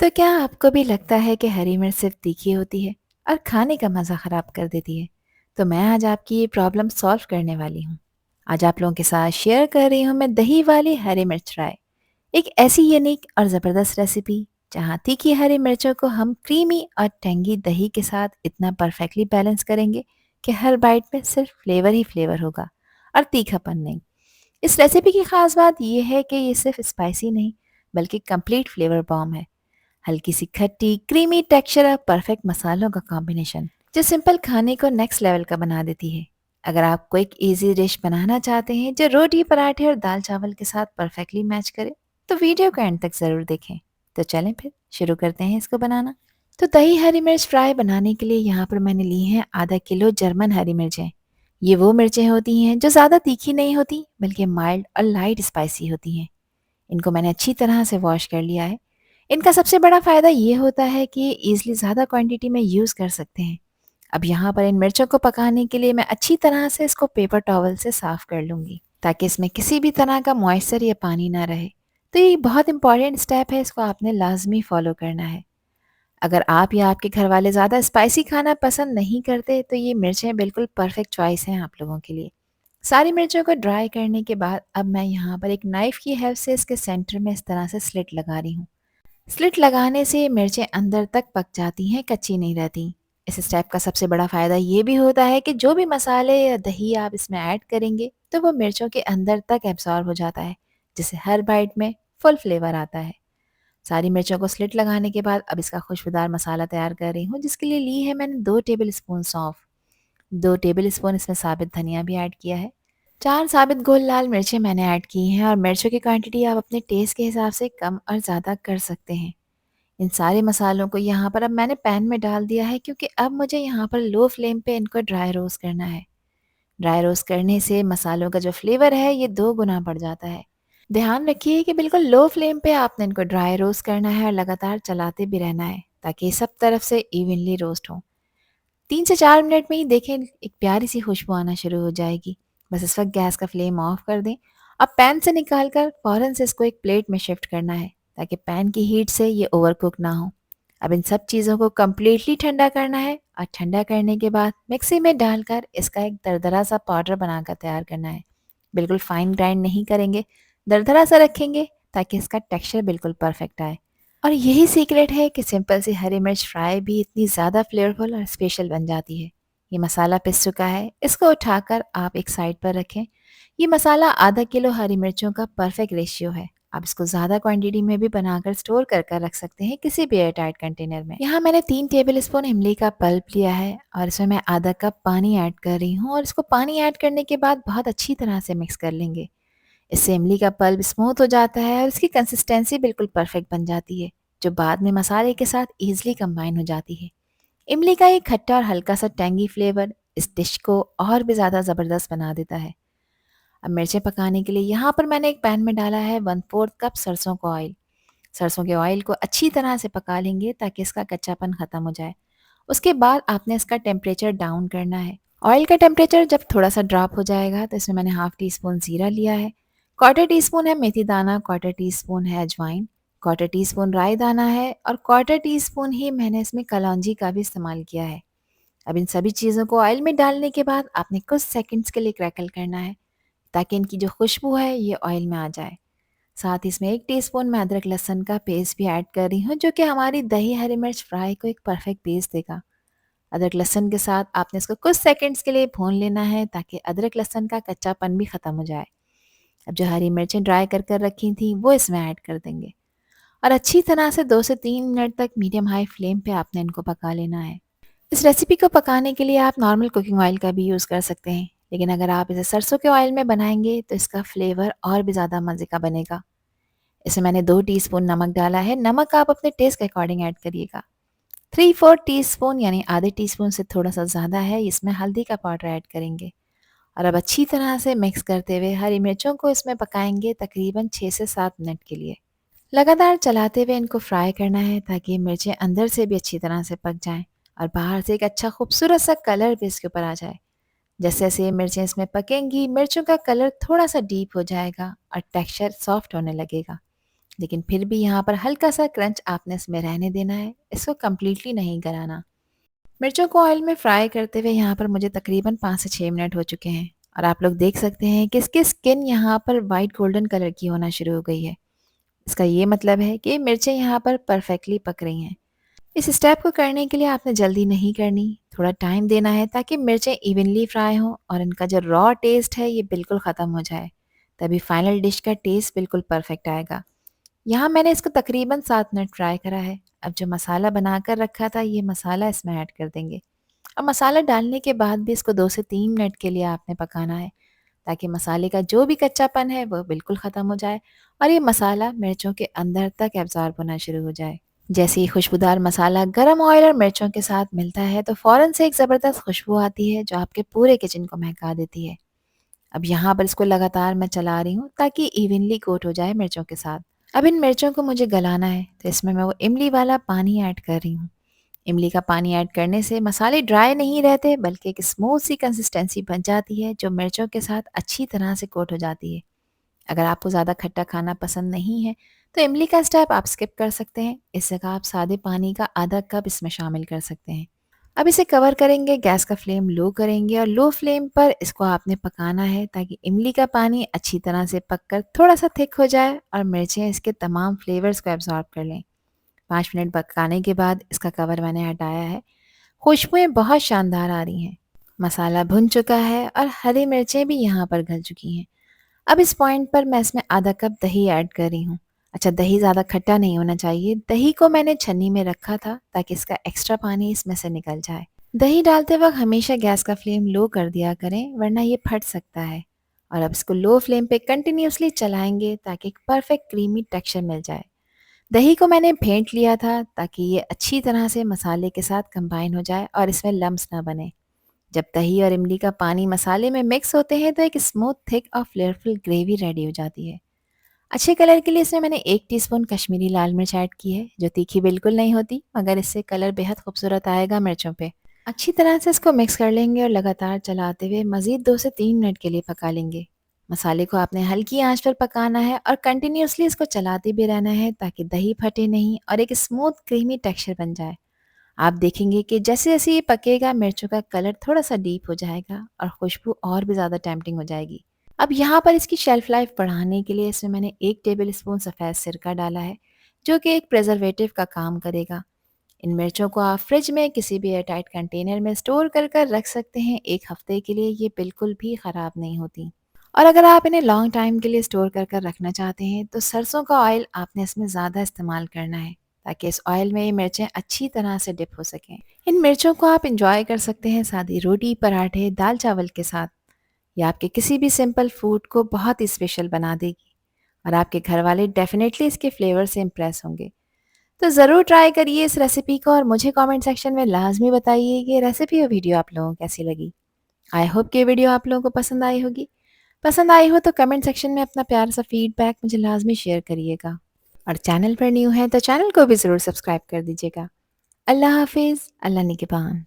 तो क्या आपको भी लगता है कि हरी मिर्च सिर्फ तीखी होती है और खाने का मज़ा ख़राब कर देती है? तो मैं आज आपकी ये प्रॉब्लम सॉल्व करने वाली हूँ। आज आप लोगों के साथ शेयर कर रही हूँ मैं दही वाली हरी मिर्च फ्राई। एक ऐसी यूनिक और ज़बरदस्त रेसिपी जहाँ तीखी हरी मिर्चों को हम क्रीमी और टेंगी दही के साथ इतना परफेक्टली बैलेंस करेंगे कि हर बाइट में सिर्फ फ्लेवर ही फ्लेवर होगा और तीखापन नहीं। इस रेसिपी की ख़ास बात यह है कि ये सिर्फ स्पाइसी नहीं बल्कि कंप्लीट फ्लेवर बॉम्ब है। हल्की सी खट्टी क्रीमी टेक्सचर और परफेक्ट मसालों का कॉम्बिनेशन जो सिंपल खाने को नेक्स्ट लेवल का बना देती है। अगर आप कोई इजी डिश बनाना चाहते हैं जो रोटी पराठे और दाल चावल के साथ परफेक्टली मैच करे तो वीडियो को एंड तक ज़रूर देखें। तो चलें फिर शुरू करते हैं इसको बनाना। तो दही हरी मिर्च फ्राई बनाने के लिए यहाँ पर मैंने ली हैं आधा किलो जर्मन हरी मिर्चें। ये वो मिर्चें होती हैं जो ज़्यादा तीखी नहीं होती बल्कि माइल्ड और लाइट स्पाइसी होती हैं। इनको मैंने अच्छी तरह से वॉश कर लिया है। इनका सबसे बड़ा फ़ायदा ये होता है कि ईज़िली ज़्यादा क्वांटिटी में यूज़ कर सकते हैं। अब यहाँ पर इन मिर्चों को पकाने के लिए मैं अच्छी तरह से इसको पेपर टॉवल से साफ़ कर लूँगी ताकि इसमें किसी भी तरह का मॉइस्चर या पानी ना रहे। तो ये बहुत इंपॉर्टेंट स्टेप है, इसको आपने लाजमी फॉलो करना है। अगर आप या आपके घर वाले ज़्यादा स्पाइसी खाना पसंद नहीं करते तो ये मिर्चें बिल्कुल परफेक्ट चॉइस हैं आप लोगों के लिए। सारी मिर्चों को ड्राई करने के बाद अब मैं यहाँ पर एक नाइफ़ की हेल्प से इसके सेंटर में इस तरह से स्लिट लगा रही हूँ। स्लिट लगाने से मिर्चें अंदर तक पक जाती हैं, कच्ची नहीं रहती। इस स्टेप का सबसे बड़ा फ़ायदा ये भी होता है कि जो भी मसाले या दही आप इसमें ऐड करेंगे तो वो मिर्चों के अंदर तक एब्ज़ॉर्ब हो जाता है, जिससे हर बाइट में फुल फ्लेवर आता है। सारी मिर्चों को स्लिट लगाने के बाद अब इसका खुशबूदार मसाला तैयार कर रही हूँ, जिसके लिए ली है मैंने 2 टेबल स्पून सौंफ, 2 टेबल स्पून इसमें साबित धनिया भी ऐड किया है, 4 साबित गोल लाल मिर्चें मैंने ऐड की हैं और मिर्चों की क्वांटिटी आप अपने टेस्ट के हिसाब से कम और ज़्यादा कर सकते हैं। इन सारे मसालों को यहाँ पर अब मैंने पैन में डाल दिया है क्योंकि अब मुझे यहाँ पर लो फ्लेम पे इनको ड्राई रोस्ट करना है। ड्राई रोस्ट करने से मसालों का जो फ्लेवर है ये 2 गुना बढ़ जाता है। ध्यान रखिए कि बिल्कुल लो फ्लेम पे आपने इनको ड्राई रोस्ट करना है और लगातार चलाते भी रहना है ताकि सब तरफ से इवनली रोस्ट हो। 3 से 4 मिनट में ही देखें एक प्यारी सी खुशबू आना शुरू हो जाएगी। बस इस वक्त गैस का फ्लेम ऑफ कर दें। अब पैन से निकाल कर फ़ौरन से इसको एक प्लेट में शिफ्ट करना है ताकि पैन की हीट से ये ओवरकुक ना हो। अब इन सब चीज़ों को कम्प्लीटली ठंडा करना है और ठंडा करने के बाद मिक्सी में डालकर इसका एक दरदरा सा पाउडर बनाकर तैयार करना है। बिल्कुल फाइन ग्राइंड नहीं करेंगे, दरदरा सा रखेंगे ताकि इसका टेक्सचर बिल्कुल परफेक्ट आए। और यही सीक्रेट है कि सिंपल सी हरी मिर्च फ्राई भी इतनी ज़्यादा फ्लेवरफुल और स्पेशल बन जाती है। ये मसाला पिस चुका है, इसको उठाकर आप एक साइड पर रखें। ये मसाला आधा किलो हरी मिर्चों का परफेक्ट रेशियो है। आप इसको ज़्यादा क्वांटिटी में भी बनाकर स्टोर कर रख सकते हैं किसी भी एयरटाइट कंटेनर में। यहाँ मैंने 3 टेबल स्पून इमली का पल्प लिया है और इसमें मैं आधा कप पानी ऐड कर रही हूँ और इसको पानी ऐड करने के बाद बहुत अच्छी तरह से मिक्स कर लेंगे। इससे इमली का पल्प स्मूथ हो जाता है और इसकी कंसिस्टेंसी बिल्कुल परफेक्ट बन जाती है, जो बाद में मसाले के साथ ईजिली कंबाइन हो जाती है। इमली का एक खट्टा और हल्का सा टैंगी फ्लेवर इस डिश को और भी ज़्यादा ज़बरदस्त बना देता है। अब मिर्चें पकाने के लिए यहाँ पर मैंने एक पैन में डाला है 1/4 कप सरसों का ऑयल। सरसों के ऑयल को अच्छी तरह से पका लेंगे ताकि इसका कच्चापन ख़त्म हो जाए। उसके बाद आपने इसका टेम्परेचर डाउन करना है। ऑयल का टेम्परेचर जब थोड़ा सा ड्रॉप हो जाएगा तो इसमें मैंने हाफ टी स्पून ज़ीरा लिया है, क्वार्टर टी स्पून है मेथी दाना, क्वार्टर टी स्पून है अजवाइन, क्वार्टर टी स्पून राई दाना है और क्वार्टर टी स्पून ही मैंने इसमें कलौंजी का भी इस्तेमाल किया है। अब इन सभी चीज़ों को ऑयल में डालने के बाद आपने कुछ सेकंड्स के लिए क्रैकल करना है ताकि इनकी जो खुशबू है ये ऑयल में आ जाए। साथ ही इसमें 1 टीस्पून मैं अदरक लहसुन का पेस्ट भी ऐड कर रही हूँ, जो कि हमारी दही हरी मिर्च फ्राई को एक परफेक्ट टेस्ट देगा। अदरक लहसुन के साथ आपने इसको कुछ सेकंड्स के लिए भून लेना है ताकि अदरक लहसुन का कच्चापन भी ख़त्म हो जाए। अब जो हरी मिर्चें ड्राई कर रखी थी वो इसमें ऐड कर देंगे और अच्छी तरह से 2 से 3 मिनट तक मीडियम हाई फ्लेम पे आपने इनको पका लेना है। इस रेसिपी को पकाने के लिए आप नॉर्मल कुकिंग ऑयल का भी यूज़ कर सकते हैं, लेकिन अगर आप इसे सरसों के ऑयल में बनाएंगे तो इसका फ्लेवर और भी ज़्यादा मज़े का बनेगा। इसमें मैंने 2 टीस्पून नमक डाला है। नमक आप अपने टेस्ट के अकॉर्डिंग ऐड करिएगा। 3/4 टीस्पून यानी आधे टीस्पून से थोड़ा-सा ज़्यादा है, इसमें हल्दी का पाउडर ऐड करेंगे और अब अच्छी तरह से मिक्स करते हुए हरी मिर्चों को इसमें पकाएंगे तकरीबन 6 से 7 मिनट के लिए। लगातार चलाते हुए इनको फ्राई करना है ताकि मिर्चें अंदर से भी अच्छी तरह से पक जाएँ और बाहर से एक अच्छा खूबसूरत सा कलर भी इसके ऊपर आ जाए। जैसे-जैसे ये मिर्चें इसमें पकेंगी, मिर्चों का कलर थोड़ा-सा डीप हो जाएगा और टेक्सचर सॉफ्ट होने लगेगा। लेकिन फिर भी यहाँ पर हल्का सा क्रंच आपने इसमें रहने देना है, इसको कम्प्लीटली नहीं गलाना। मिर्चों को ऑयल में फ्राई करते हुए यहाँ पर मुझे तकरीबन 5 से 6 मिनट हो चुके हैं और आप लोग देख सकते हैं कि इसकी स्किन यहाँ पर वाइट गोल्डन कलर की होना शुरू हो गई है। इसका ये मतलब है कि मिर्चें यहाँ पर परफेक्टली पक रही हैं। इस स्टेप को करने के लिए आपने जल्दी नहीं करनी, थोड़ा टाइम देना है ताकि मिर्चें इवनली फ्राई हों और इनका जो रॉ टेस्ट है ये बिल्कुल ख़त्म हो जाए। तभी फाइनल डिश का टेस्ट बिल्कुल परफेक्ट आएगा। यहाँ मैंने इसको तकरीबन 7 मिनट फ्राई करा है। अब जो मसाला बनाकर रखा था ये मसाला इसमें ऐड कर देंगे। अब मसाला डालने के बाद भी इसको 2 से 3 मिनट के लिए आपने पकाना है ताकि मसाले का जो भी कच्चापन है वो बिल्कुल ख़त्म हो जाए और ये मसाला मिर्चों के अंदर तक एब्ज़ॉर्ब होना शुरू हो जाए। जैसे ही खुशबूदार मसाला गरम ऑयल और मिर्चों के साथ मिलता है तो फ़ौरन से एक ज़बरदस्त खुशबू आती है जो आपके पूरे किचन को महका देती है। अब यहाँ पर इसको लगातार मैं चला रही हूँ ताकि इवनली कोट हो जाए मिर्चों के साथ। अब इन मिर्चों को मुझे गलाना है तो इसमें मैं वो इमली वाला पानी ऐड कर रही हूँ। इमली का पानी ऐड करने से मसाले ड्राई नहीं रहते बल्कि एक स्मूथ सी कंसिस्टेंसी बन जाती है जो मिर्चों के साथ अच्छी तरह से कोट हो जाती है। अगर आपको ज़्यादा खट्टा खाना पसंद नहीं है तो इमली का स्टेप आप स्किप कर सकते हैं। इस जगह आप सादे पानी का आधा कप इसमें शामिल कर सकते हैं। अब इसे कवर करेंगे, गैस का फ्लेम लो करेंगे और लो फ्लेम पर इसको आपने पकाना है ताकि इमली का पानी अच्छी तरह से पककर थोड़ा सा थिक हो जाए और मिर्चें इसके तमाम फ्लेवर्स को एब्जॉर्ब कर लें। 5 मिनट पकाने के बाद इसका कवर मैंने हटाया है। खुशबुएं बहुत शानदार आ रही हैं। मसाला भुन चुका है और हरी मिर्चें भी यहाँ पर गल चुकी हैं। अब इस पॉइंट पर मैं इसमें आधा कप दही ऐड कर रही हूँ। अच्छा, दही ज़्यादा खट्टा नहीं होना चाहिए। दही को मैंने छन्नी में रखा था ताकि इसका एक्स्ट्रा पानी इसमें से निकल जाए। दही डालते वक्त हमेशा गैस का फ्लेम लो कर दिया करें वरना ये फट सकता है। और अब इसको लो फ्लेम पे कंटिन्यूसली चलाएंगे ताकि एक परफेक्ट क्रीमी टेक्सचर मिल जाए। दही को मैंने फेंट लिया था ताकि ये अच्छी तरह से मसाले के साथ कंबाइन हो जाए और इसमें लम्स ना बने। जब दही और इमली का पानी मसाले में मिक्स होते हैं तो एक स्मूथ थिक और फ्लेवरफुल ग्रेवी रेडी हो जाती है। अच्छे कलर के लिए इसमें मैंने 1 टीस्पून कश्मीरी लाल मिर्च ऐड की है जो तीखी बिल्कुल नहीं होती मगर इससे कलर बेहद खूबसूरत आएगा मिर्चों पे। अच्छी तरह से इसको मिक्स कर लेंगे और लगातार चलाते हुए मज़ीद 2 से 3 मिनट के लिए पका लेंगे। मसाले को आपने हल्की आंच पर पकाना है और कंटिन्यूसली इसको चलाते भी रहना है ताकि दही फटे नहीं और एक स्मूथ क्रीमी टेक्सचर बन जाए। आप देखेंगे कि जैसे-जैसे ये पकेगा मिर्चों का कलर थोड़ा-सा डीप हो जाएगा और खुशबू और भी ज़्यादा टेम्प्टिंग हो जाएगी। अब यहाँ पर इसकी शेल्फ लाइफ बढ़ाने के लिए इसमें मैंने 1 टेबल स्पून सफ़ेद सिरका डाला है, जो कि एक प्रिजर्वेटिव का काम करेगा। इन मिर्चों को आप फ्रिज में किसी भी एयरटाइट कंटेनर में स्टोर कर रख सकते हैं 1 हफ्ते के लिए, ये बिल्कुल भी ख़राब नहीं होती। और अगर आप इन्हें लॉन्ग टाइम के लिए स्टोर कर रखना चाहते हैं तो सरसों का ऑयल आपने इसमें ज़्यादा इस्तेमाल करना है ताकि इस ऑयल में ये मिर्चें अच्छी तरह से डिप हो सकें। इन मिर्चों को आप इंजॉय कर सकते हैं सादी रोटी, पराठे, दाल चावल के साथ। ये आपके किसी भी सिंपल फूड को बहुत ही स्पेशल बना देगी और आपके घर वाले डेफिनेटली इसके फ्लेवर से इम्प्रेस होंगे। तो ज़रूर ट्राई करिए इस रेसिपी को और मुझे कमेंट सेक्शन में लाजमी बताइए कि रेसिपी और वीडियो आप लोगों को कैसी लगी। आई होप कि ये वीडियो आप लोगों को पसंद आई होगी। पसंद आई हो तो कमेंट सेक्शन में अपना प्यारा सा फीडबैक मुझे लाजमी शेयर करिएगा और चैनल पर न्यू है तो चैनल को भी ज़रूर सब्सक्राइब कर दीजिएगा। अल्लाह हाफिज़, अल्लाह निगहबान।